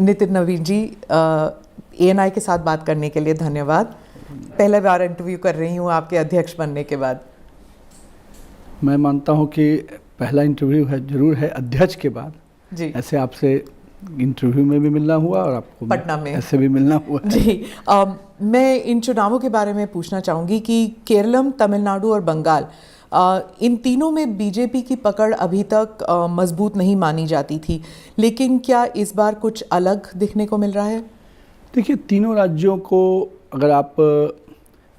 नितिन नवीन जी, ANI के साथ बात करने के लिए धन्यवाद। पहला बार इंटरव्यू कर रही हूँ आपके अध्यक्ष बनने के बाद। मैं मानता हूँ कि पहला इंटरव्यू है, जरूर है अध्यक्ष के बाद जी। ऐसे आपसे इंटरव्यू में भी मिलना हुआ और आपको पटना में ऐसे भी मिलना हुआ है। जी। मैं इन चुनावों के बारे में पूछना चाहूँगी कि केरलम, तमिलनाडु और बंगाल, इन तीनों में बीजेपी की पकड़ अभी तक मजबूत नहीं मानी जाती थी, लेकिन क्या इस बार कुछ अलग दिखने को मिल रहा है? देखिए, तीनों राज्यों को अगर आप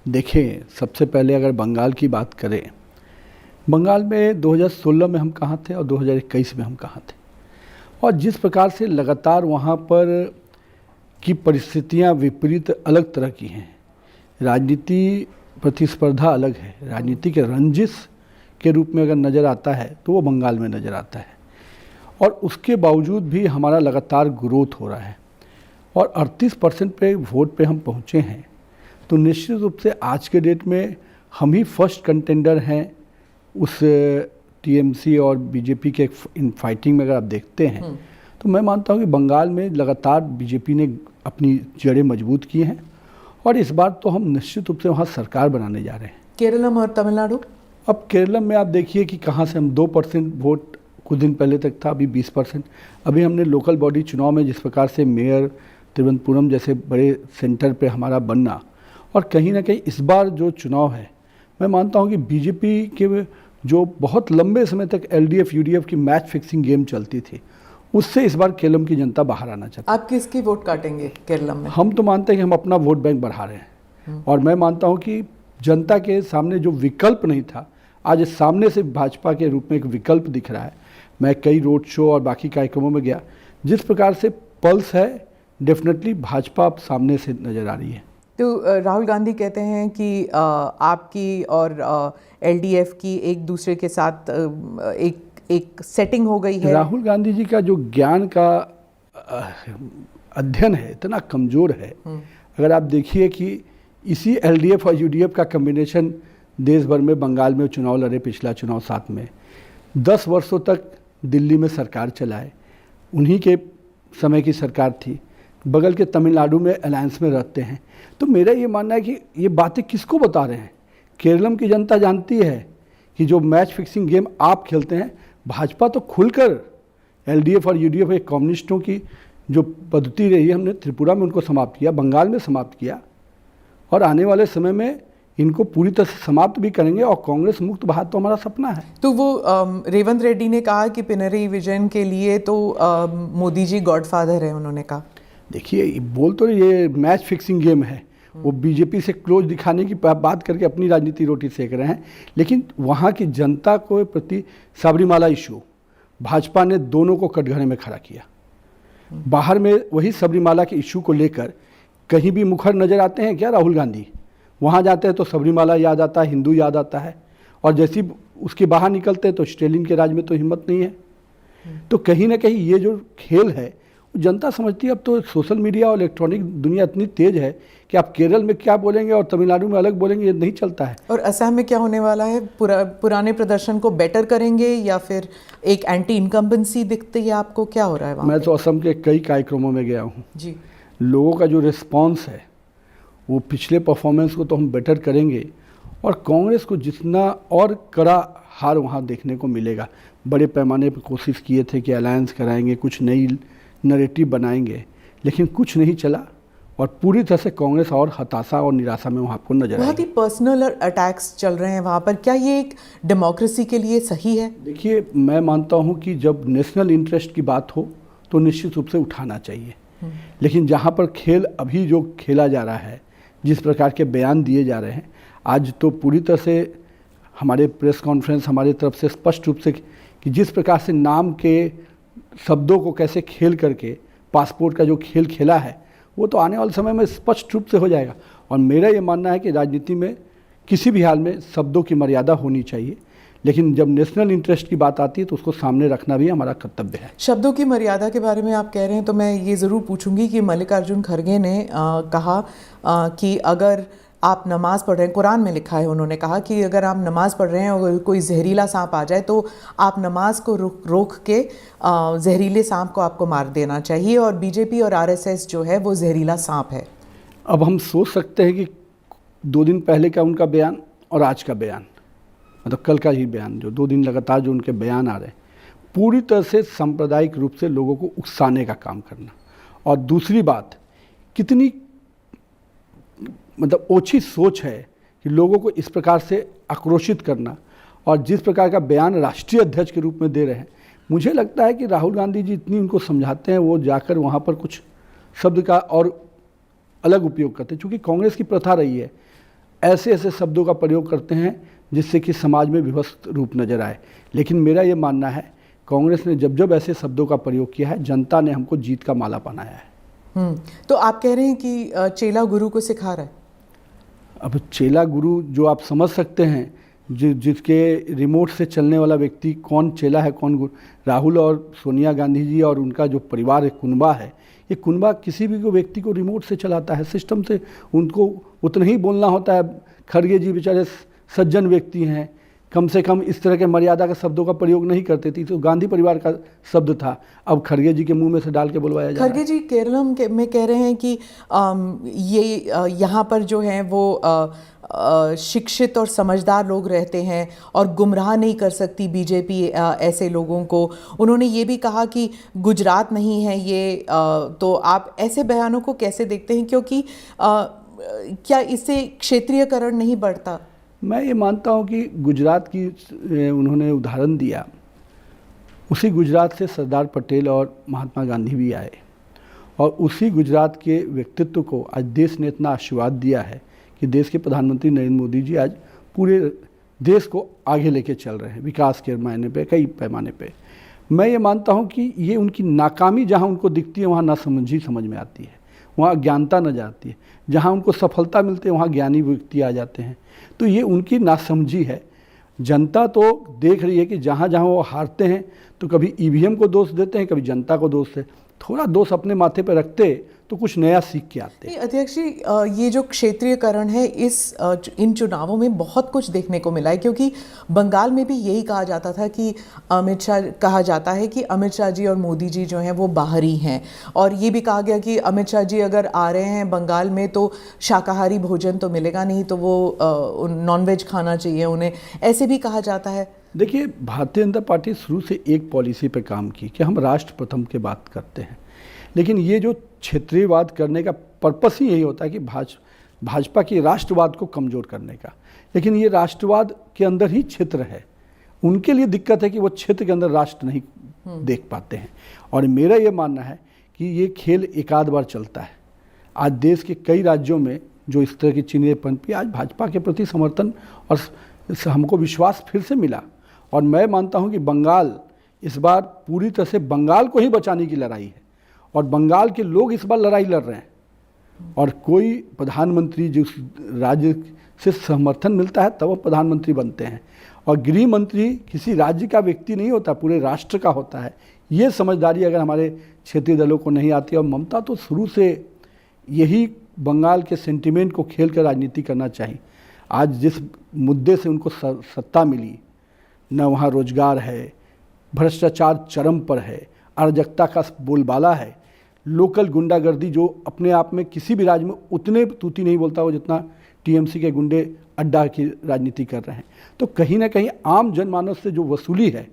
देखें, सबसे पहले अगर बंगाल की बात करें, बंगाल में 2016 में हम कहाँ थे और 2021 में हम कहाँ थे, और जिस प्रकार से लगातार वहाँ पर की परिस्थितियाँ विपरीत अलग तरह की हैं। राजनीति प्रतिस्पर्धा अलग है, राजनीति के रंजिश के रूप में अगर नज़र आता है तो वो बंगाल में नज़र आता है, और उसके बावजूद भी हमारा लगातार ग्रोथ हो रहा है और 38% पे वोट पे हम पहुँचे हैं। तो निश्चित रूप से आज के डेट में हम ही फर्स्ट कंटेंडर हैं उस TMC और बीजेपी के इन फाइटिंग में। अगर आप देखते हैं तो मैं मानता हूँ कि बंगाल में लगातार बीजेपी ने अपनी जड़ें मजबूत की हैं और इस बार तो हम निश्चित रूप से वहाँ सरकार बनाने जा रहे हैं। केरलम और तमिलनाडु? अब केरलम में आप देखिए कि कहाँ से हम 2% वोट कुछ दिन पहले तक था, अभी 20%। अभी हमने लोकल बॉडी चुनाव में जिस प्रकार से मेयर, तिरुवनंतपुरम जैसे बड़े सेंटर पे हमारा बनना, और कहीं ना कहीं इस बार जो चुनाव है, मैं मानता हूँ कि बीजेपी के जो बहुत लंबे समय तक LDF UDF की मैच फिक्सिंग गेम चलती थी, उससे इस बार केरलम की जनता बाहर आना चाहती है। आप किसकी वोट काटेंगे केरलम में? हम तो मानते हैं कि हम अपना वोट बैंक बढ़ा रहे हैं, और मैं मानता हूं कि जनता के सामने जो विकल्प नहीं था, आज सामने से भाजपा के रूप में एक विकल्प दिख रहा है। मैं कई रोड शो और बाकी कार्यक्रमों में गया, जिस प्रकार से पल्स है, डेफिनेटली भाजपा अब सामने से नज़र आ रही है। तो राहुल गांधी कहते हैं कि आपकी और LDF की एक दूसरे के साथ एक सेटिंग हो गई है। राहुल गांधी जी का जो ज्ञान का अध्ययन है इतना कमज़ोर है। अगर आप देखिए कि इसी LDF और UDF का कम्बिनेशन देश भर में बंगाल में चुनाव लड़े, पिछला चुनाव 7 में 10 वर्षों तक दिल्ली में सरकार चलाए, उन्हीं के समय की सरकार थी। बगल के तमिलनाडु में अलायंस में रहते हैं। तो मेरा ये मानना है कि ये बातें किसको बता रहे हैं? केरलम की जनता जानती है कि जो मैच फिक्सिंग गेम आप खेलते हैं, भाजपा तो खुलकर LDF और UDF एक कम्युनिस्टों की जो पद्धति रही है, हमने त्रिपुरा में उनको समाप्त किया, बंगाल में समाप्त किया, और आने वाले समय में इनको पूरी तरह से समाप्त भी करेंगे, और कांग्रेस मुक्त भारत तो हमारा सपना है। तो वो रेवंत रेड्डी ने कहा कि पिनरई विजयन के लिए तो मोदी जी गॉडफादर है, उन्होंने कहा। देखिए, बोल तो ये मैच फिक्सिंग गेम है, वो बीजेपी से क्लोज दिखाने की बात करके अपनी राजनीति रोटी सेक रहे हैं, लेकिन वहाँ की जनता को प्रति सबरीमाला इशू भाजपा ने दोनों को कटघरे में खड़ा किया। बाहर में वही सबरीमाला के इशू को लेकर कहीं भी मुखर नजर आते हैं क्या राहुल गांधी? वहाँ जाते हैं तो सबरीमाला याद आता है, हिंदू याद आता है, और जैसे उसके बाहर निकलते हैं तो स्टेलिन के राज में तो हिम्मत नहीं है। तो कहीं ना कहीं ये जो खेल है जनता समझती है। अब तो सोशल मीडिया और इलेक्ट्रॉनिक दुनिया इतनी तेज है कि आप केरल में क्या बोलेंगे और तमिलनाडु में अलग बोलेंगे, ये नहीं चलता है। और असम में क्या होने वाला है? पुराने प्रदर्शन को बेटर करेंगे या फिर एक एंटी इनकम्बेंसी दिखती है आपको? क्या हो रहा है वहाँ? मैं तो असम के कई कार्यक्रमों में गया हूँ जी। लोगों का जो रिस्पॉन्स है, वो पिछले परफॉर्मेंस को तो हम बेटर करेंगे, और कांग्रेस को जितना और कड़ा हार वहाँ देखने को मिलेगा। बड़े पैमाने पर कोशिश किए थे कि अलायंस कराएंगे, कुछ नई नैरेटिव बनाएंगे, लेकिन कुछ नहीं चला, और पूरी तरह से कांग्रेस और हताशा और निराशा में वहाँ आपको नजर आएगी। बहुत ही पर्सनल अटैक्स चल रहे हैं वहाँ पर। क्या ये एक डेमोक्रेसी के लिए सही है? देखिए, मैं मानता हूँ कि जब नेशनल इंटरेस्ट की बात हो तो निश्चित रूप से उठाना चाहिए, लेकिन जहाँ पर खेल अभी जो खेला जा रहा है, जिस प्रकार के बयान दिए जा रहे हैं, आज तो पूरी तरह से हमारे प्रेस कॉन्फ्रेंस हमारी तरफ से स्पष्ट रूप से कि जिस प्रकार से नाम के शब्दों को कैसे खेल करके पासपोर्ट का जो खेल खेला है, वो तो आने वाले समय में स्पष्ट रूप से हो जाएगा। और मेरा ये मानना है कि राजनीति में किसी भी हाल में शब्दों की मर्यादा होनी चाहिए, लेकिन जब नेशनल इंटरेस्ट की बात आती है तो उसको सामने रखना भी हमारा कर्तव्य है। शब्दों की मर्यादा के बारे में आप कह रहे हैं, तो मैं ये ज़रूर पूछूंगी कि मल्लिकार्जुन खड़गे ने कहा कि अगर आप नमाज पढ़ रहे हैं, कुरान में लिखा है, उन्होंने कहा कि अगर आप नमाज पढ़ रहे हैं और कोई जहरीला सांप आ जाए तो आप नमाज को रोक के जहरीले सांप को आपको मार देना चाहिए, और बीजेपी और आरएसएस जो है वो जहरीला सांप है। अब हम सोच सकते हैं कि 2 दिन पहले का उनका बयान और आज का बयान, मतलब कल का ही बयान, जो 2 दिन लगातार जो उनके बयान आ रहे हैं, पूरी तरह से सांप्रदायिक रूप से लोगों को उकसाने का काम करना। और दूसरी बात, कितनी मतलब ओछी सोच है कि लोगों को इस प्रकार से आक्रोशित करना, और जिस प्रकार का बयान राष्ट्रीय अध्यक्ष के रूप में दे रहे हैं, मुझे लगता है कि राहुल गांधी जी इतनी उनको समझाते हैं, वो जाकर वहाँ पर कुछ शब्द का और अलग उपयोग करते हैं। चूँकि कांग्रेस की प्रथा रही है, ऐसे ऐसे शब्दों का प्रयोग करते हैं जिससे कि समाज में विभक्त रूप नजर आए। लेकिन मेरा ये मानना है, कांग्रेस ने जब जब ऐसे शब्दों का प्रयोग किया है, जनता ने हमको जीत का माला पहनाया है। तो आप कह रहे हैं कि चेला गुरु को सिखा रहा है। अब चेला गुरु जो आप समझ सकते हैं, जिसके रिमोट से चलने वाला व्यक्ति कौन चेला है कौन गुरु, राहुल और सोनिया गांधी जी और उनका जो परिवार है, कुनबा है, ये कुनबा किसी भी व्यक्ति को रिमोट से चलाता है, सिस्टम से। उनको उतना ही बोलना होता है। खड़गे जी बेचारे सज्जन व्यक्ति हैं, कम से कम इस तरह के मर्यादा के शब्दों का प्रयोग नहीं करते थे, तो गांधी परिवार का शब्द था, अब खड़गे जी के मुंह में से डाल के बुलवाया जा रहा है। खड़गे जी केरलम में कह रहे हैं कि यहाँ पर जो हैं वो शिक्षित और समझदार लोग रहते हैं और गुमराह नहीं कर सकती बीजेपी ऐसे लोगों को। उन्होंने ये भी कहा कि गुजरात नहीं है ये, तो आप ऐसे बयानों को कैसे देखते हैं, क्योंकि क्या इससे क्षेत्रीयकरण नहीं बढ़ता? मैं ये मानता हूँ कि गुजरात की उन्होंने उदाहरण दिया, उसी गुजरात से सरदार पटेल और महात्मा गांधी भी आए, और उसी गुजरात के व्यक्तित्व को आज देश ने इतना आशीर्वाद दिया है कि देश के प्रधानमंत्री नरेंद्र मोदी जी आज पूरे देश को आगे लेके चल रहे हैं विकास के मायने पे, कई पैमाने पे। मैं ये मानता हूँ कि ये उनकी नाकामी जहाँ उनको दिखती है वहाँ नासमझी समझ में आती है, वहाँ अज्ञानता नजर आती है। जहाँ उनको सफलता मिलती है वहाँ ज्ञानी व्यक्ति आ जाते हैं। तो ये उनकी नासमझी है। जनता तो देख रही है कि जहाँ जहाँ वो हारते हैं तो कभी ईवीएम को दोष देते हैं, कभी जनता को दोष है। थोड़ा दोष अपने माथे पर रखते तो कुछ नया सीख के आते। अध्यक्ष जी, ये जो क्षेत्रीयकरण है इन चुनावों में बहुत कुछ देखने को मिला है, क्योंकि बंगाल में भी यही कहा जाता था कि कहा जाता है कि अमित शाह जी और मोदी जी जो हैं वो बाहरी हैं, और ये भी कहा गया कि अमित शाह जी अगर आ रहे हैं बंगाल में तो शाकाहारी भोजन तो मिलेगा नहीं, तो वो नॉनवेज खाना चाहिए उन्हें, ऐसे भी कहा जाता है। देखिए, भारतीय जनता पार्टी शुरू से एक पॉलिसी पे काम की कि हम राष्ट्र प्रथम की बात करते हैं, लेकिन ये जो क्षेत्रीयवाद करने का पर्पस ही यही होता है कि भाजपा की राष्ट्रवाद को कमज़ोर करने का। लेकिन ये राष्ट्रवाद के अंदर ही क्षेत्र है, उनके लिए दिक्कत है कि वो क्षेत्र के अंदर राष्ट्र नहीं देख पाते हैं। और मेरा ये मानना है कि ये खेल एक आध बार चलता है। आज देश के कई राज्यों में जो इस तरह की चीजें पनपी, आज भाजपा के प्रति समर्थन और हमको विश्वास फिर से मिला। और मैं मानता हूँ कि बंगाल इस बार पूरी तरह से बंगाल को ही बचाने की लड़ाई है, और बंगाल के लोग इस बार लड़ाई लड़ रहे हैं। और कोई प्रधानमंत्री जिस राज्य से समर्थन मिलता है तब वो प्रधानमंत्री बनते हैं, और गृह मंत्री किसी राज्य का व्यक्ति नहीं होता, पूरे राष्ट्र का होता है। ये समझदारी अगर हमारे क्षेत्रीय दलों को नहीं आती, और ममता तो शुरू से यही बंगाल के सेंटिमेंट को खेल कर राजनीति करना चाहिए। आज जिस मुद्दे से उनको सत्ता मिली, न वहाँ रोजगार है, भ्रष्टाचार चरम पर है, अराजकता का बोलबाला है, लोकल गुंडागर्दी जो अपने आप में किसी भी राज्य में उतने तूती नहीं बोलता हो जितना टीएमसी के गुंडे अड्डा की राजनीति कर रहे हैं। तो कहीं ना कहीं आम जनमानस से जो वसूली है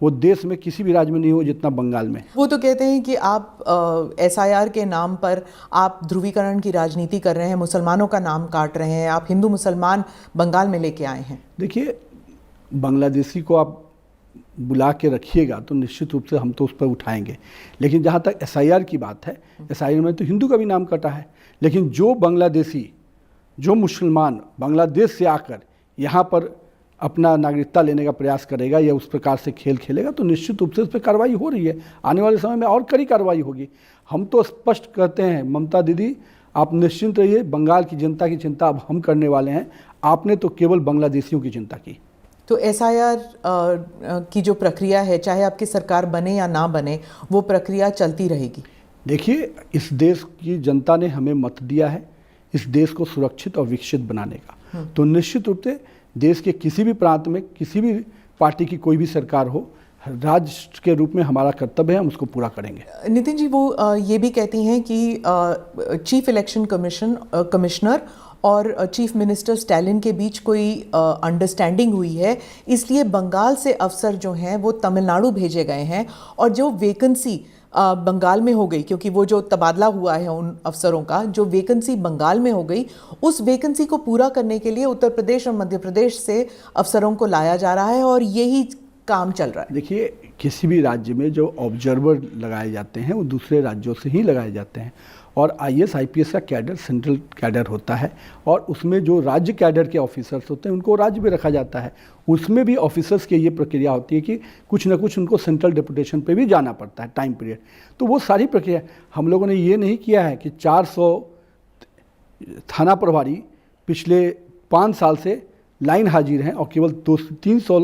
वो देश में किसी भी राज्य में नहीं हो जितना बंगाल में। वो तो कहते हैं कि आप एसआईआर के नाम पर आप ध्रुवीकरण की राजनीति कर रहे हैं, मुसलमानों का नाम काट रहे हैं, आप हिंदू मुसलमान बंगाल में लेके आए हैं। देखिए, बांग्लादेशी को आप बुला के रखिएगा तो निश्चित रूप से हम तो उस पर उठाएंगे, लेकिन जहाँ तक एसआईआर की बात है, एसआईआर में तो हिंदू का भी नाम कटा है। लेकिन जो बांग्लादेशी, जो मुसलमान बांग्लादेश से आकर यहाँ पर अपना नागरिकता लेने का प्रयास करेगा या उस प्रकार से खेल खेलेगा तो निश्चित रूप से उस पर कार्रवाई हो रही है। आने वाले समय में और कड़ी कार्रवाई होगी। हम तो स्पष्ट कहते हैं, ममता दीदी आप निश्चिंत रहिए, बंगाल की जनता की चिंता अब हम करने वाले हैं। आपने तो केवल बांग्लादेशियों की चिंता की। तो एसआईआर की जो प्रक्रिया है, चाहे आपकी सरकार बने या ना बने, वो प्रक्रिया चलती रहेगी। देखिए, इस देश की जनता ने हमें मत दिया है इस देश को सुरक्षित और विकसित बनाने का। तो निश्चित रूप से देश के किसी भी प्रांत में किसी भी पार्टी की कोई भी सरकार हो, राज्य के रूप में हमारा कर्तव्य है, हम उसको पूरा करेंगे। नितिन जी, वो ये भी कहती हैं कि चीफ इलेक्शन कमिश्नर और चीफ मिनिस्टर स्टैलिन के बीच कोई अंडरस्टैंडिंग हुई है, इसलिए बंगाल से अफसर जो हैं वो तमिलनाडु भेजे गए हैं, और जो वेकेंसी बंगाल में हो गई, क्योंकि वो जो तबादला हुआ है उन अफसरों का, जो वेकेंसी बंगाल में हो गई, उस वेकेंसी को पूरा करने के लिए उत्तर प्रदेश और मध्य प्रदेश से अफसरों को लाया जा रहा है, और यही काम चल रहा है। देखिए, किसी भी राज्य में जो ऑब्जर्वर लगाए जाते हैं वो दूसरे राज्यों से ही लगाए जाते हैं, और IAS IPS का कैडर सेंट्रल कैडर होता है, और उसमें जो राज्य कैडर के ऑफिसर्स होते हैं उनको राज्य में रखा जाता है। उसमें भी ऑफिसर्स की ये प्रक्रिया होती है कि कुछ ना कुछ उनको सेंट्रल डेपुटेशन पे भी जाना पड़ता है, टाइम पीरियड। तो वो सारी प्रक्रिया हम लोगों ने ये नहीं किया है कि 400 थाना प्रभारी पिछले 5 साल से लाइन हाजिर हैं और केवल 200-300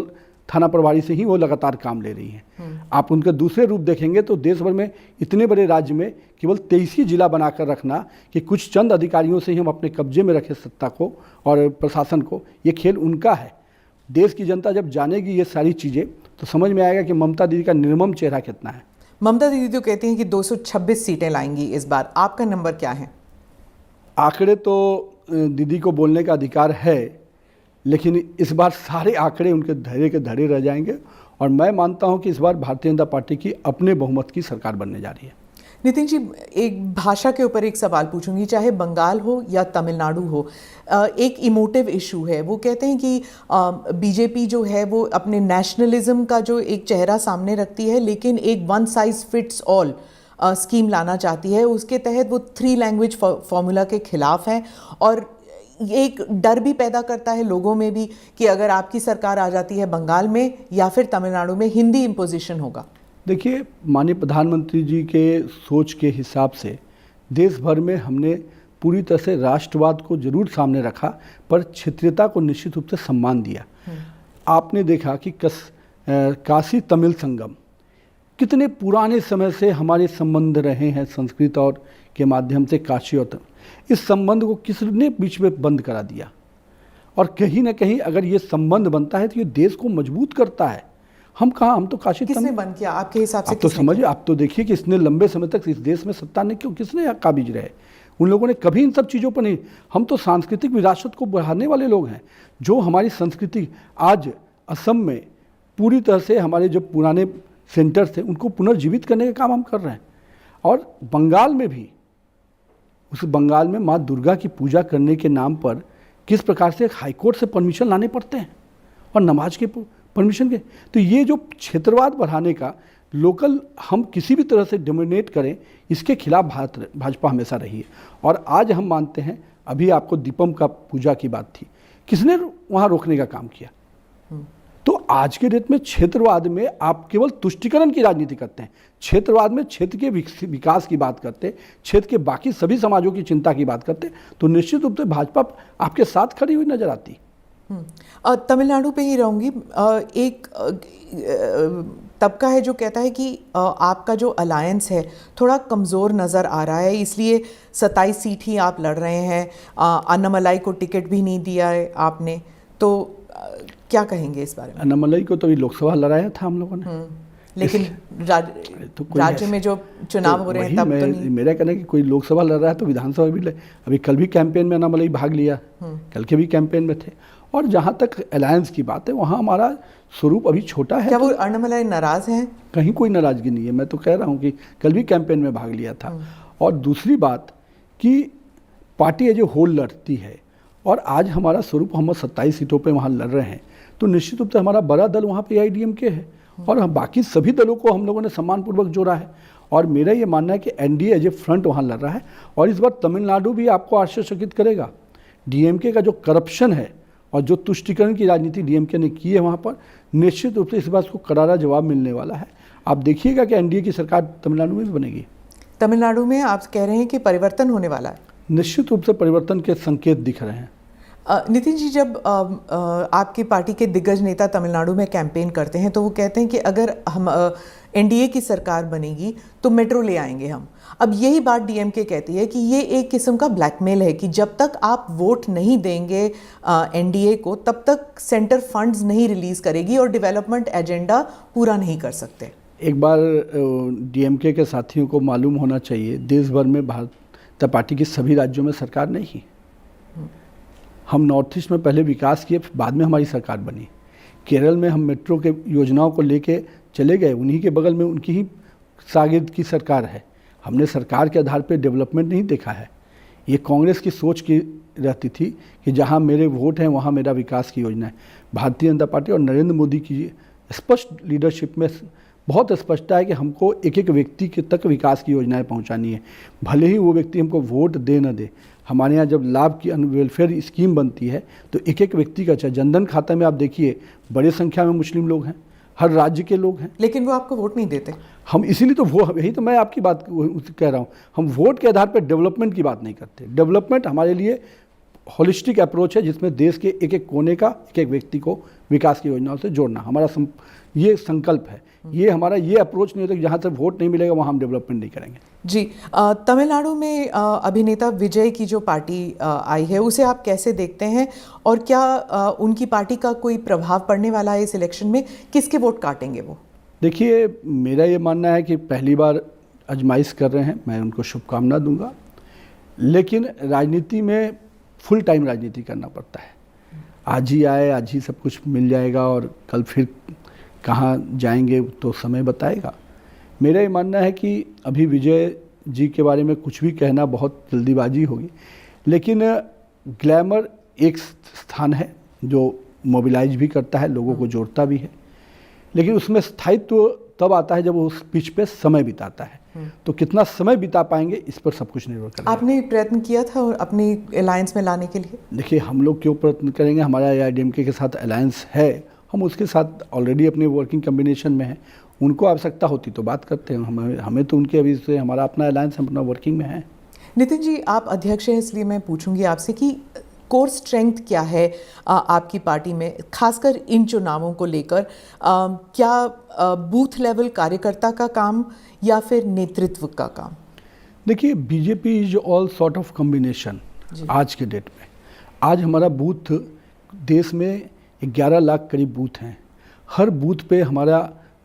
थाना प्रभारी से ही वो लगातार काम ले रही हैं। आप उनके दूसरे रूप देखेंगे तो देश भर में इतने बड़े राज्य में केवल 23 ही जिला बनाकर रखना कि कुछ चंद अधिकारियों से ही हम अपने कब्जे में रखें सत्ता को और प्रशासन को, ये खेल उनका है। देश की जनता जब जानेगी ये सारी चीज़ें तो समझ में आएगा कि ममता दीदी का निर्मम चेहरा कितना है। ममता दीदी तो कहती हैं कि 226 सीटें लाएंगी इस बार, आपका नंबर क्या है? आंकड़े तो दीदी को बोलने का अधिकार है, लेकिन इस बार सारे आंकड़े उनके धैर्य के धैर्य रह जाएंगे, और मैं मानता हूं कि इस बार भारतीय जनता पार्टी की अपने बहुमत की सरकार बनने जा रही है। नितिन जी, एक भाषा के ऊपर एक सवाल पूछूंगी, चाहे बंगाल हो या तमिलनाडु हो, एक इमोटिव इशू है। वो कहते हैं कि बीजेपी जो है वो अपने नेशनलिज्म का जो एक चेहरा सामने रखती है, लेकिन एक one size fits all scheme लाना चाहती है। उसके तहत वो 3 लैंग्वेज फॉर्मूला के खिलाफ है, और ये एक डर भी पैदा करता है लोगों में भी कि अगर आपकी सरकार आ जाती है बंगाल में या फिर तमिलनाडु में, हिंदी इम्पोजिशन होगा। देखिए, माननीय प्रधानमंत्री जी के सोच के हिसाब से देश भर में हमने पूरी तरह से राष्ट्रवाद को जरूर सामने रखा, पर क्षेत्रीयता को निश्चित रूप से सम्मान दिया। आपने देखा कि काशी तमिल संगम कितने पुराने समय से हमारे संबंध रहे हैं, संस्कृत और के माध्यम से काशी और इस संबंध को किसने बीच में बंद करा दिया? और कहीं ना कहीं अगर ये संबंध बनता है तो ये देश को मजबूत करता है। हम तो काशी किसने बंद किया आपके हिसाब से? आप तो समझिए, आप तो देखिए कि इसने लंबे समय तक इस देश में सत्ता ने किसने काबिज रहे? उन लोगों ने कभी इन सब चीज़ों पर नहीं। हम तो सांस्कृतिक विरासत को बढ़ाने वाले लोग हैं। जो हमारी संस्कृति आज असम में पूरी तरह से हमारे जो पुराने सेंटर थे उनको पुनर्जीवित करने का काम हम कर रहे हैं। और बंगाल में भी, उस बंगाल में माँ दुर्गा की पूजा करने के नाम पर किस प्रकार से हाईकोर्ट से परमिशन लाने पड़ते हैं और नमाज के परमिशन के। तो ये जो क्षेत्रवाद बढ़ाने का लोकल हम किसी भी तरह से डोमिनेट करें, इसके खिलाफ भाजपा हमेशा रही है। और आज हम मानते हैं, अभी आपको दीपम का पूजा की बात थी, किसने वहाँ रोकने का काम किया? तो आज के डेट में क्षेत्रवाद में आप केवल तुष्टिकरण की राजनीति करते हैं। क्षेत्रवाद में क्षेत्र के विकास की बात करते, क्षेत्र के बाकी सभी समाजों की चिंता की बात करते, तो निश्चित रूप से भाजपा आपके साथ खड़ी हुई नजर आती। तमिलनाडु पे ही रहूंगी। एक तबका है जो कहता है कि आपका जो अलायंस है थोड़ा कमज़ोर नज़र आ रहा है, इसलिए 27 सीट ही आप लड़ रहे हैं। अन्नामलाई को टिकट भी नहीं दिया है आपने, तो क्या कहेंगे इस बारे में? अन्नामलाई को तो लोकसभा लड़ाया था हम लोगों ने, लेकिन राज्य में जो चुनाव हो रहे हैं तब तो नहीं। मेरा कहना है कि कोई लोकसभा लड़ रहा है तो विधानसभा भी अभी कल भी कैंपेन में अन्नामलाई भाग लिया, कल के भी कैंपेन में थे। और जहाँ तक अलायंस की बात है, वहाँ हमारा स्वरूप अभी छोटा है। क्या वो अन्नामलाई नाराज हैं? कहीं कोई नाराजगी नहीं है। मैं तो कह रहा हूँ कि कल भी कैंपेन में भाग लिया था। और दूसरी बात कि पार्टी जो होल लड़ती है, और आज हमारा स्वरूप हम 27 सीटों पे वहाँ लड़ रहे हैं, तो निश्चित रूप से हमारा बड़ा दल वहाँ पे AIADMK है, और हम बाकी सभी दलों को हम लोगों ने सम्मानपूर्वक जोड़ा है। और मेरा ये मानना है कि NDA एज ए फ्रंट वहाँ लड़ रहा है। और इस बार तमिलनाडु भी आपको आश्चर्यचकित करेगा। DMK का जो करप्शन है और जो तुष्टिकरण की राजनीति DMK ने की है वहाँ पर, निश्चित रूप से इस बार उसको करारा जवाब मिलने वाला है। आप देखिएगा कि NDA की सरकार तमिलनाडु में भी बनेगी। तमिलनाडु में आप कह रहे हैं कि परिवर्तन होने वाला है? निश्चित रूप से परिवर्तन के संकेत दिख रहे हैं। नितिन जी, जब आपकी पार्टी के दिग्गज नेता तमिलनाडु में कैंपेन करते हैं तो वो कहते हैं कि अगर हम एनडीए की सरकार बनेगी तो मेट्रो ले आएंगे हम। अब यही बात डीएमके कहती है कि ये एक किस्म का ब्लैकमेल है कि जब तक आप वोट नहीं देंगे एनडीए को तब तक सेंटर फंड्स नहीं रिलीज करेगी और डेवलपमेंट एजेंडा पूरा नहीं कर सकते। एक बार डीएमके के साथियों को मालूम होना चाहिए, देश भर में भारतीय पार्टी के सभी राज्यों में सरकार नहीं है। हम नॉर्थ ईस्ट में पहले विकास किए, बाद में हमारी सरकार बनी। केरल में हम मेट्रो के योजनाओं को लेके चले गए, उन्हीं के बगल में उनकी ही शागिर्द की सरकार है। हमने सरकार के आधार पर डेवलपमेंट नहीं देखा है। ये कांग्रेस की सोच की रहती थी कि जहाँ मेरे वोट हैं वहाँ मेरा विकास की योजना है। भारतीय जनता पार्टी और नरेंद्र मोदी की स्पष्ट लीडरशिप में बहुत स्पष्टता है कि हमको एक एक व्यक्ति के तक विकास की योजनाएं पहुंचानी है, भले ही वो व्यक्ति हमको वोट दे न दे। हमारे यहाँ जब लाभ की वेलफेयर स्कीम बनती है तो एक एक व्यक्ति का, चाहे जनधन खाता में आप देखिए बड़ी संख्या में मुस्लिम लोग हैं, हर राज्य के लोग हैं, लेकिन वो आपको वोट नहीं देते। हम इसीलिए तो वो, यही तो मैं आपकी बात कह रहा हूँ, हम वोट के आधार पर डेवलपमेंट की बात नहीं करते। डेवलपमेंट हमारे लिए होलिस्टिक अप्रोच है जिसमें देश के एक एक कोने का एक एक व्यक्ति को विकास की योजनाओं से जोड़ना हमारा ये संकल्प है। ये हमारा ये अप्रोच नहीं होता कि जहाँ से वोट नहीं मिलेगा वहाँ हम डेवलपमेंट नहीं करेंगे। जी, तमिलनाडु में अभिनेता विजय की जो पार्टी आई है उसे आप कैसे देखते हैं और क्या उनकी पार्टी का कोई प्रभाव पड़ने वाला है इस इलेक्शन में? किसके वोट काटेंगे वो? देखिए, मेरा ये मानना है कि पहली बार आजमाइश कर रहे हैं, मैं उनको शुभकामना दूंगा, लेकिन राजनीति में फुल टाइम राजनीति करना पड़ता है। आज ही आए, आज ही सब कुछ मिल जाएगा और कल फिर कहाँ जाएंगे तो समय बताएगा। मेरा ये मानना है कि अभी विजय जी के बारे में कुछ भी कहना बहुत जल्दीबाजी होगी, लेकिन ग्लैमर एक स्थान है जो मोबिलाइज भी करता है, लोगों को जोड़ता भी है, लेकिन उसमें स्थायित्व तब आता है जब वो उस पिच पे समय बिताता है। तो कितना समय बिता पाएंगे इस पर सब कुछ निर्भर करेगा। आपने प्रयत्न किया था अपनी अलायंस में लाने के लिए? देखिए, हम लोग क्यों प्रयत्न करेंगे, हमारा एआईडीएमके के साथ अलायंस है, हम उसके साथ ऑलरेडी अपने वर्किंग कम्बिनेशन में हैं। उनको आवश्यकता होती तो बात करते हैं, हमें तो उनके अभी से हमारा अपना अलायंस, हम अपना वर्किंग में है। नितिन जी, आप अध्यक्ष हैं इसलिए मैं पूछूंगी आपसे कि कोर स्ट्रेंथ क्या है आपकी पार्टी में, खासकर इन चुनावों को लेकर? क्या बूथ लेवल कार्यकर्ता का काम या फिर नेतृत्व का काम? देखिए, BJP is all sort of combination. आज के डेट में आज हमारा बूथ, देश में 11 लाख करीब बूथ हैं, हर बूथ पे हमारा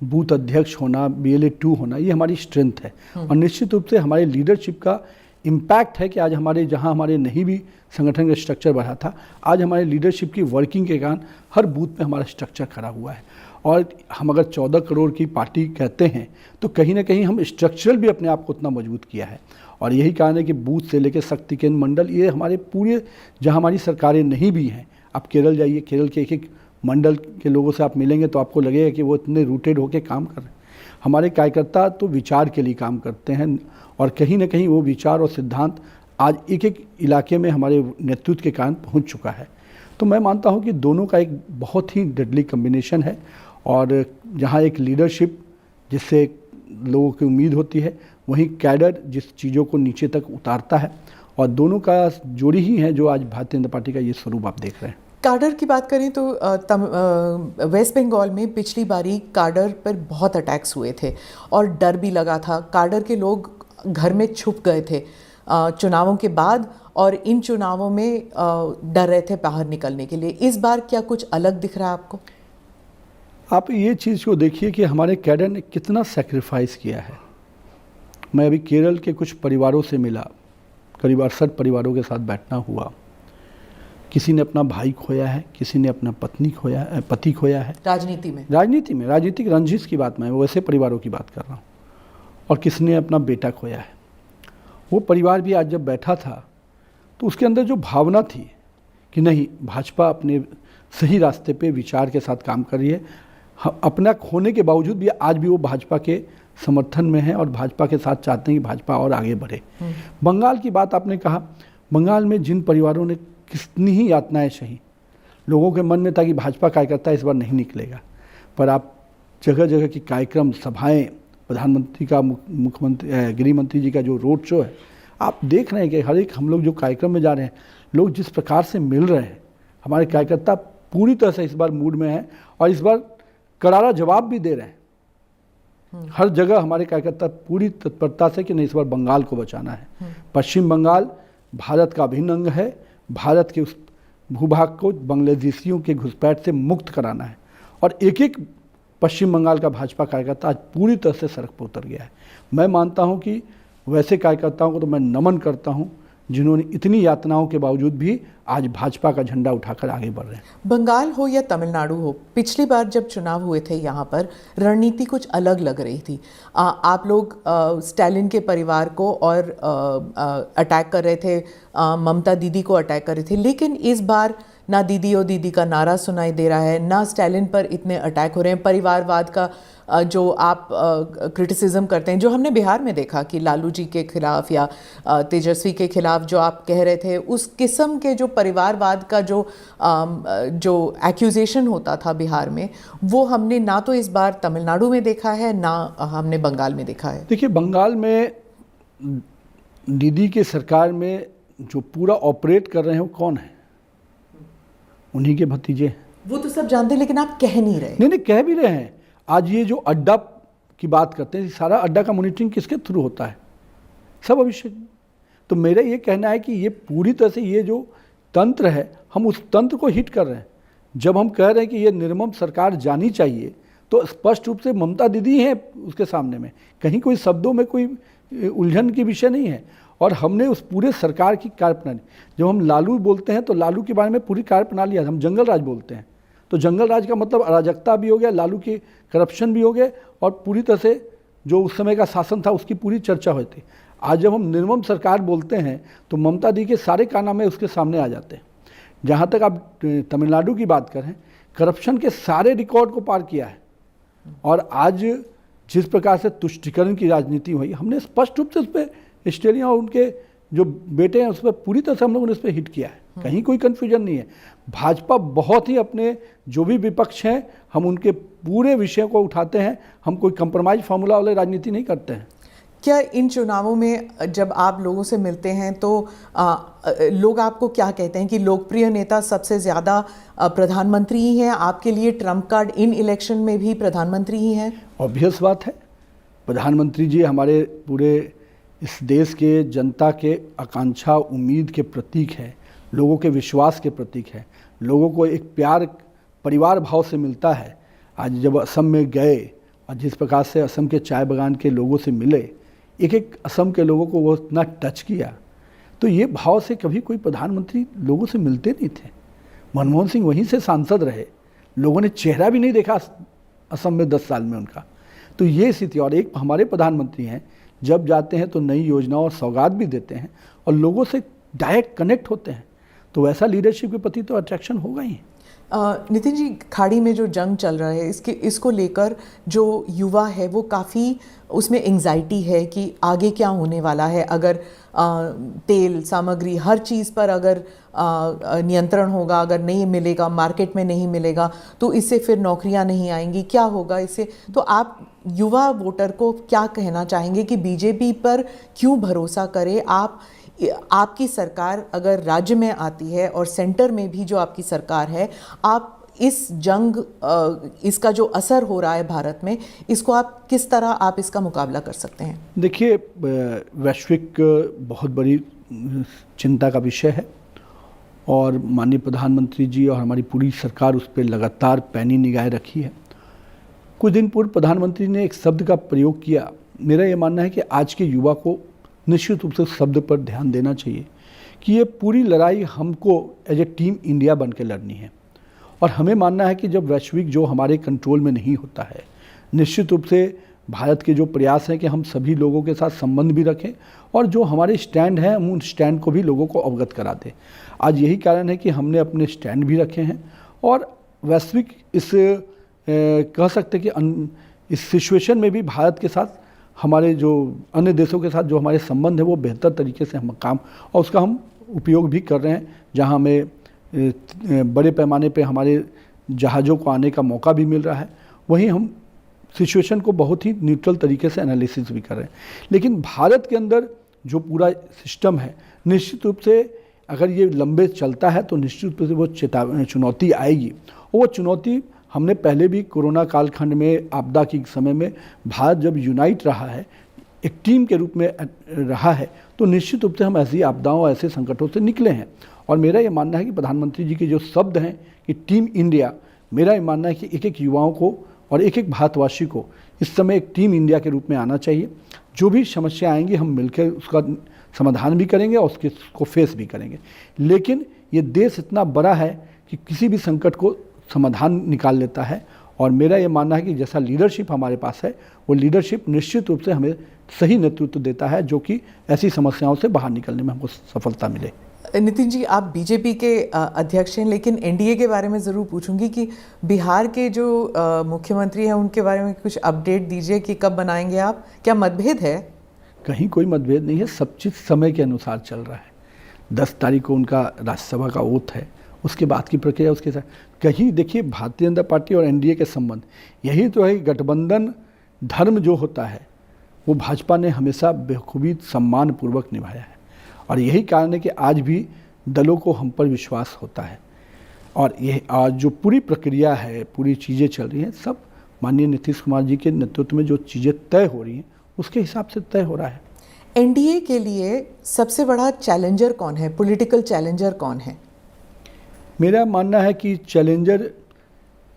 बूथ अध्यक्ष होना, BLA 2 होना, ये हमारी स्ट्रेंथ है। और निश्चित रूप से हमारे लीडरशिप का इम्पैक्ट है कि आज हमारे जहां हमारे नहीं भी संगठन का स्ट्रक्चर बढ़ा था, आज हमारे लीडरशिप की वर्किंग के कारण हर बूथ पे हमारा स्ट्रक्चर खड़ा हुआ है। और हम अगर 14 करोड़ की पार्टी कहते हैं तो कहीं ना कहीं हम स्ट्रक्चरल भी अपने आप को उतना मजबूत किया है। और यही कारण है कि बूथ से लेकर शक्ति केंद्र मंडल, ये हमारे पूरे, जहाँ हमारी सरकारें नहीं भी हैं, आप केरल जाइए, केरल के एक एक मंडल के लोगों से आप मिलेंगे तो आपको लगेगा कि वो इतने रूटेड होकर काम कर रहे हैं। हमारे कार्यकर्ता तो विचार के लिए काम करते हैं और कहीं ना कहीं वो विचार और सिद्धांत आज एक एक इलाके में हमारे नेतृत्व के कारण पहुंच चुका है। तो मैं मानता हूं कि दोनों का एक बहुत ही डेडली कम्बिनेशन है और जहां एक लीडरशिप जिससे लोगों की उम्मीद होती है, वहीं कैडर जिस चीज़ों को नीचे तक उतारता है, और दोनों का जोड़ी ही है जो आज भारतीय जनता पार्टी का ये स्वरूप आप देख रहे हैं। काडर की बात करें तो वेस्ट बंगाल में पिछली बारी काडर पर बहुत अटैक्स हुए थे और डर भी लगा था। काडर के लोग घर में छुप गए थे चुनावों के बाद, और इन चुनावों में डर रहे थे बाहर निकलने के लिए। इस बार क्या कुछ अलग दिख रहा है आपको? आप ये चीज़ को देखिए कि हमारे कैडर ने कितना सेक्रीफाइस किया है। मैं अभी केरल के कुछ परिवारों से मिला, करीब 68 परिवारों के साथ बैठना हुआ। किसी ने अपना भाई खोया है, किसी ने अपना पति खोया है। राजनीति में राजनीतिक रंजिश की बात, मैं वैसे परिवारों की बात कर रहा हूँ। और किसी ने अपना बेटा खोया है। वो परिवार भी आज जब बैठा था तो उसके अंदर जो भावना थी कि नहीं, भाजपा अपने सही रास्ते पे विचार के साथ काम कर रही है, अपना खोने के बावजूद भी आज भी वो भाजपा के समर्थन में है और भाजपा के साथ चाहते हैं कि भाजपा और आगे बढ़े। बंगाल की बात आपने कहा, बंगाल में जिन परिवारों ने कितनी ही यातनाएं सही, लोगों के मन में था कि भाजपा कार्यकर्ता इस बार नहीं निकलेगा, पर आप जगह जगह की कार्यक्रम, सभाएं, प्रधानमंत्री का, मुख्यमंत्री, गृह मंत्री जी का जो रोड शो है, आप देख रहे हैं कि हर एक हम लोग जो कार्यक्रम में जा रहे हैं, लोग जिस प्रकार से मिल रहे हैं, हमारे कार्यकर्ता पूरी तरह से इस बार मूड में हैं और इस बार करारा जवाब भी दे रहे हैं हर जगह हमारे कार्यकर्ता पूरी तत्परता से कि नहीं इस बार बंगाल को बचाना है। पश्चिम बंगाल भारत का अभिन्न अंग है, भारत के उस भूभाग को बांग्लादेशियों के घुसपैठ से मुक्त कराना है। और एक एक पश्चिम बंगाल का भाजपा कार्यकर्ता आज पूरी तरह से सड़क पर उतर गया है। मैं मानता हूं कि वैसे कार्यकर्ताओं को तो मैं नमन करता हूं जिन्होंने इतनी यातनाओं के बावजूद भी आज भाजपा का झंडा उठाकर आगे बढ़ रहे हैं। बंगाल हो या तमिलनाडु हो, पिछली बार जब चुनाव हुए थे यहाँ पर रणनीति कुछ अलग लग रही थी। आप लोग स्टालिन के परिवार को और अटैक कर रहे थे, ममता दीदी को अटैक कर रहे थे, लेकिन इस बार ना दीदी और दीदी का नारा सुनाई दे रहा है, ना स्टालिन पर इतने अटैक हो रहे हैं। परिवारवाद का जो आप क्रिटिसिज्म करते हैं, जो हमने बिहार में देखा कि लालू जी के खिलाफ या तेजस्वी के खिलाफ जो आप कह रहे थे, उस किस्म के जो परिवारवाद का जो एक्यूजेशन होता था बिहार में, वो हमने ना तो इस बार तमिलनाडु में देखा है, ना हमने बंगाल में देखा है। देखिए, बंगाल में दीदी के सरकार में जो पूरा ऑपरेट कर रहे हैं वो कौन है? उन्हीं के भतीजे। वो तो सब जानते हैं, लेकिन आप कह नहीं रहे। नहीं, कह भी रहे हैं। आज ये जो अड्डा की बात करते हैं, सारा अड्डा का मॉनिटरिंग किसके थ्रू होता है? सब अभिषेक। तो मेरा ये कहना है कि ये पूरी तरह से ये जो तंत्र है, हम उस तंत्र को हिट कर रहे हैं। जब हम कह रहे हैं कि ये निर्मम सरकार जानी चाहिए, तो स्पष्ट रूप से ममता दीदी हैं उसके सामने में, कहीं कोई शब्दों में कोई उलझन की विषय नहीं है। और हमने उस पूरे सरकार की कार्यप्रणाली, जब हम लालू बोलते हैं तो लालू के बारे में पूरी कार्यप्रणाली, हम जंगल राज बोलते हैं तो जंगल राज का मतलब अराजकता भी हो गया, लालू की करप्शन भी हो गए, और पूरी तरह से जो उस समय का शासन था उसकी पूरी चर्चा हुई थी। आज जब हम निर्मम सरकार बोलते हैं तो ममता दी के सारे कारनामे उसके सामने आ जाते हैं। जहाँ तक आप तमिलनाडु की बात करें, करप्शन के सारे रिकॉर्ड को पार किया है। और आज जिस प्रकार से तुष्टिकरण की राजनीति हुई, हमने स्पष्ट रूप से उस पर स्टेलियन और उनके जो बेटे हैं उस पर पूरी तरह से हम लोगों ने उस पर हिट किया है। कहीं कोई कन्फ्यूजन नहीं है। भाजपा बहुत ही अपने जो भी विपक्ष हैं, हम उनके पूरे विषयों को उठाते हैं। हम कोई कंप्रोमाइज फार्मूला वाले राजनीति नहीं करते हैं। क्या इन चुनावों में जब आप लोगों से मिलते हैं तो लोग आपको क्या कहते हैं कि लोकप्रिय नेता सबसे ज़्यादा प्रधानमंत्री ही हैं? आपके लिए ट्रम्प कार्ड इन इलेक्शन में भी प्रधानमंत्री ही हैं? ऑब्वियस बात है। प्रधानमंत्री जी हमारे पूरे इस देश के जनता के आकांक्षा, उम्मीद के प्रतीक है, लोगों के विश्वास के प्रतीक है। लोगों को एक प्यार, परिवार भाव से मिलता है। आज जब असम में गए और जिस प्रकार से असम के चाय बागान के लोगों से मिले, एक एक असम के लोगों को वो इतना टच किया, तो ये भाव से कभी कोई प्रधानमंत्री लोगों से मिलते नहीं थे। मनमोहन सिंह वहीं से सांसद रहे, लोगों ने चेहरा भी नहीं देखा असम में 10 साल में उनका। तो ये स्थिति। और एक हमारे प्रधानमंत्री हैं, जब जाते हैं तो नई योजनाओं और सौगात भी देते हैं और लोगों से डायरेक्ट कनेक्ट होते हैं। तो वैसा लीडरशिप के प्रति तो अट्रैक्शन होगा ही। नितिन जी, खाड़ी में जो जंग चल रहा है, इसको लेकर जो युवा है वो काफ़ी उसमें एंग्जाइटी है कि आगे क्या होने वाला है। अगर तेल, सामग्री, हर चीज़ पर अगर नियंत्रण होगा, अगर नहीं मिलेगा, मार्केट में नहीं मिलेगा, तो इससे फिर नौकरियां नहीं आएंगी, क्या होगा इससे? तो आप युवा वोटर को क्या कहना चाहेंगे कि बीजेपी पर क्यों भरोसा करे? आपकी सरकार अगर राज्य में आती है और सेंटर में भी जो आपकी सरकार है, आप इस जंग, इसका जो असर हो रहा है भारत में, इसको आप किस तरह आप इसका मुकाबला कर सकते हैं? देखिए, वैश्विक बहुत बड़ी चिंता का विषय है और माननीय प्रधानमंत्री जी और हमारी पूरी सरकार उस पर लगातार पैनी निगाह रखी है। कुछ दिन पूर्व प्रधानमंत्री ने एक शब्द का प्रयोग किया। मेरा ये मानना है कि आज के युवा को निश्चित रूप से उस शब्द पर ध्यान देना चाहिए कि ये पूरी लड़ाई हमको एज ए टीम इंडिया बन के लड़नी है। और हमें मानना है कि जब वैश्विक जो हमारे कंट्रोल में नहीं होता है, निश्चित रूप से भारत के जो प्रयास हैं कि हम सभी लोगों के साथ संबंध भी रखें और जो हमारे स्टैंड हैं हम उन स्टैंड को भी लोगों को अवगत करा दें। आज यही कारण है कि हमने अपने स्टैंड भी रखे हैं और वैश्विक कह सकते कि इस सिचुएशन में भी भारत के साथ हमारे जो अन्य देशों के साथ जो हमारे संबंध है वो बेहतर तरीके से हम काम और उसका हम उपयोग भी कर रहे हैं। जहां हमें बड़े पैमाने पे हमारे जहाज़ों को आने का मौका भी मिल रहा है, वहीं हम सिचुएशन को बहुत ही न्यूट्रल तरीके से एनालिसिस भी कर रहे हैं। लेकिन भारत के अंदर जो पूरा सिस्टम है, निश्चित रूप से अगर ये लंबे चलता है तो निश्चित रूप से वो चुनौती आएगी और वो चुनौती हमने पहले भी कोरोना कालखंड में, आपदा के समय में भारत जब यूनाइट रहा है, एक टीम के रूप में रहा है, तो निश्चित रूप से हम ऐसी आपदाओं, ऐसे संकटों से निकले हैं। और मेरा ये मानना है कि प्रधानमंत्री जी के जो शब्द हैं कि टीम इंडिया, मेरा ये मानना है कि एक एक युवाओं को और एक एक भारतवासी को इस समय एक टीम इंडिया के रूप में आना चाहिए। जो भी समस्या आएंगी हम मिलकर उसका समाधान भी करेंगे और उसको फेस भी करेंगे। लेकिन ये देश इतना बड़ा है कि किसी भी संकट को समाधान निकाल लेता है। और मेरा ये मानना है कि जैसा लीडरशिप हमारे पास है, वो लीडरशिप निश्चित रूप से हमें सही नेतृत्व देता है, जो कि ऐसी समस्याओं से बाहर निकलने में हमको सफलता मिले। नितिन जी, आप बीजेपी के अध्यक्ष हैं, लेकिन एनडीए के बारे में ज़रूर पूछूंगी कि बिहार के जो मुख्यमंत्री हैं उनके बारे में कुछ अपडेट दीजिए कि कब बनाएंगे आप। क्या मतभेद है? कहीं कोई मतभेद नहीं है, सब चीज़ समय के अनुसार चल रहा है। 10 तारीख को उनका राज्यसभा का ओथ है, उसके बाद की प्रक्रिया उसके साथ। कहीं देखिए, भारतीय जनता पार्टी और एनडीए के संबंध, यही तो है गठबंधन धर्म जो होता है वो भाजपा ने हमेशा बेखूबी सम्मानपूर्वक निभाया है। और यही कारण है कि आज भी दलों को हम पर विश्वास होता है। और यह आज जो पूरी प्रक्रिया है, पूरी चीज़ें चल रही हैं, सब माननीय नीतीश कुमार जी के नेतृत्व में जो चीज़ें तय हो रही हैं उसके हिसाब से तय हो रहा है। एनडीए के लिए सबसे बड़ा चैलेंजर कौन है, पॉलिटिकल चैलेंजर कौन है? मेरा मानना है कि चैलेंजर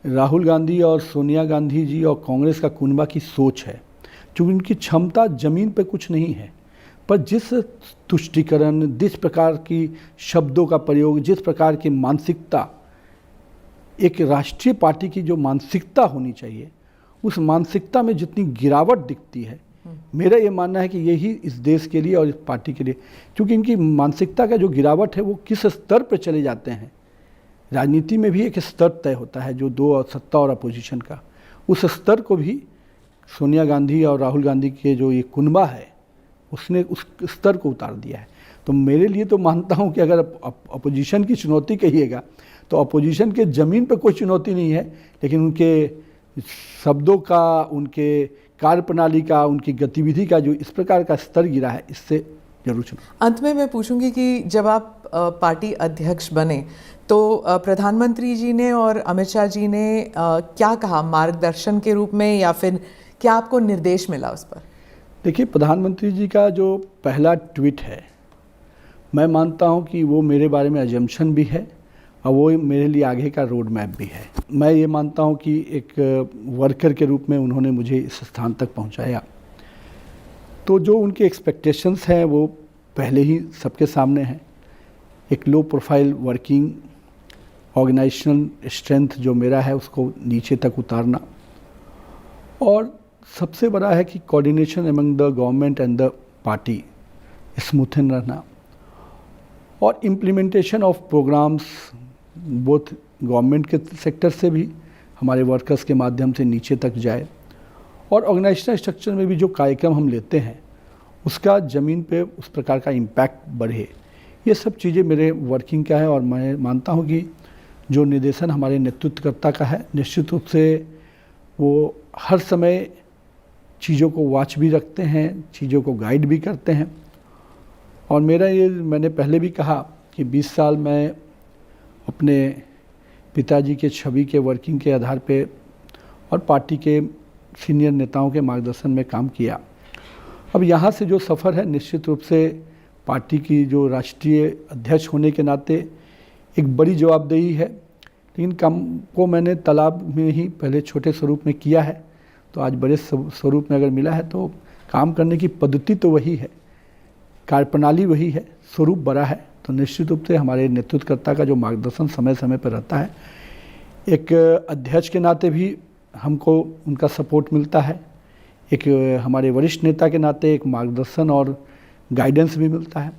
राहुल गांधी और सोनिया गांधी जी और कांग्रेस का कुनबा की सोच है। क्योंकि उनकी क्षमता ज़मीन पे कुछ नहीं है, पर जिस तुष्टीकरण, जिस प्रकार की शब्दों का प्रयोग, जिस प्रकार की मानसिकता, एक राष्ट्रीय पार्टी की जो मानसिकता होनी चाहिए, उस मानसिकता में जितनी गिरावट दिखती है, मेरा ये मानना है कि यही इस देश के लिए और इस पार्टी के लिए, क्योंकि इनकी मानसिकता का जो गिरावट है वो किस स्तर पर चले जाते हैं। राजनीति में भी एक स्तर तय होता है जो दो सत्ता और अपोजिशन का, उस स्तर को भी सोनिया गांधी और राहुल गांधी के जो ये कुनबा है उसने उस स्तर को उतार दिया है। तो मेरे लिए तो मानता हूँ कि अगर अपोजिशन की चुनौती कहिएगा तो अपोजिशन के ज़मीन पर कोई चुनौती नहीं है, लेकिन उनके शब्दों का, उनके कार्यप्रणाली का, उनकी गतिविधि का जो इस प्रकार का स्तर गिरा है, इससे जरूर चुनौती। अंत में मैं पूछूंगी कि जब आप पार्टी अध्यक्ष बने तो प्रधानमंत्री जी ने और अमित शाह जी ने क्या कहा मार्गदर्शन के रूप में, या फिर क्या आपको निर्देश मिला उस पर? देखिए, प्रधानमंत्री जी का जो पहला ट्वीट है, मैं मानता हूं कि वो मेरे बारे में अजम्पशन भी है और वो मेरे लिए आगे का रोड मैप भी है। मैं ये मानता हूं कि एक वर्कर के रूप में उन्होंने मुझे इस स्थान तक पहुंचाया। तो जो उनके एक्सपेक्टेशंस हैं वो पहले ही सबके सामने हैं। एक low profile working, organizational strength जो मेरा है उसको नीचे तक उतारना, और सबसे बड़ा है कि coordination among the government and the party smoothen रहना, और implementation of programs both government के सेक्टर से भी हमारे वर्कर्स के माध्यम से नीचे तक जाए, और ऑर्गेनाइजेशनल स्ट्रक्चर में भी जो कार्यक्रम हम लेते हैं उसका ज़मीन पे उस प्रकार का इम्पैक्ट बढ़े। ये सब चीज़ें मेरे वर्किंग का है। और मैं मानता हूँ कि जो निर्देशन हमारे नेतृत्वकर्ता का है, निश्चित रूप से वो हर समय चीज़ों को वॉच भी रखते हैं, चीज़ों को गाइड भी करते हैं। और मेरा ये, मैंने पहले भी कहा कि 20 साल मैं अपने पिताजी के छवि के वर्किंग के आधार पे और पार्टी के सीनियर नेताओं के मार्गदर्शन में काम किया। अब यहाँ से जो सफ़र है, निश्चित रूप से पार्टी की जो राष्ट्रीय अध्यक्ष होने के नाते एक बड़ी जवाबदेही है, लेकिन काम को मैंने तालाब में ही पहले छोटे स्वरूप में किया है, तो आज बड़े स्वरूप में अगर मिला है तो काम करने की पद्धति तो वही है, कार्यप्रणाली वही है, स्वरूप बड़ा है। तो निश्चित रूप से हमारे नेतृत्वकर्ता का जो मार्गदर्शन समय समय पर रहता है, एक अध्यक्ष के नाते भी हमको उनका सपोर्ट मिलता है, एक हमारे वरिष्ठ नेता के नाते एक मार्गदर्शन और गाइडेंस भी मिलता है।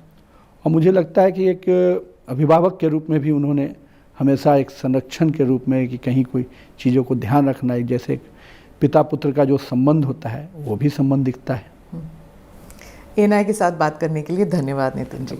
और मुझे लगता है कि एक अभिभावक के रूप में भी उन्होंने हमेशा एक संरक्षण के रूप में कि कहीं कोई चीज़ों को ध्यान रखना, एक जैसे पिता पुत्र का जो संबंध होता है वो भी संबंध दिखता है। एएनआई के साथ बात करने के लिए धन्यवाद नितिन जी।